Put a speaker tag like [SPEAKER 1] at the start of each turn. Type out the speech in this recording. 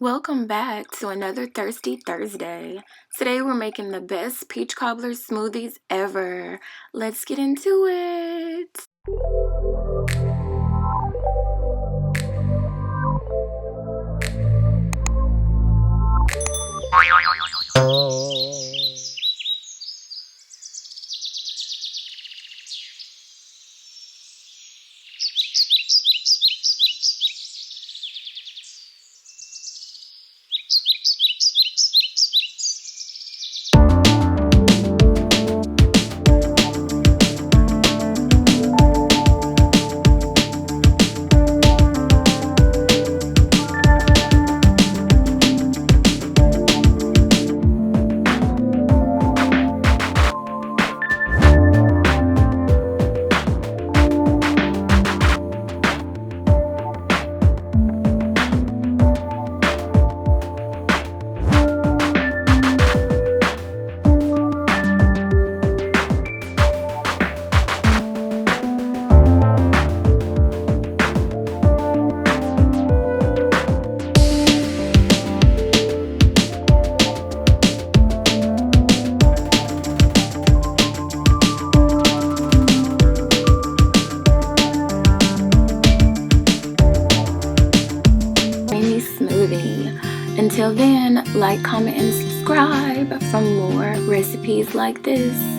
[SPEAKER 1] Welcome back to another Thirsty Thursday. Today we're making the best peach cobbler smoothies ever. Let's get into it. Smoothie. Until then, like, comment, and subscribe for more recipes like this.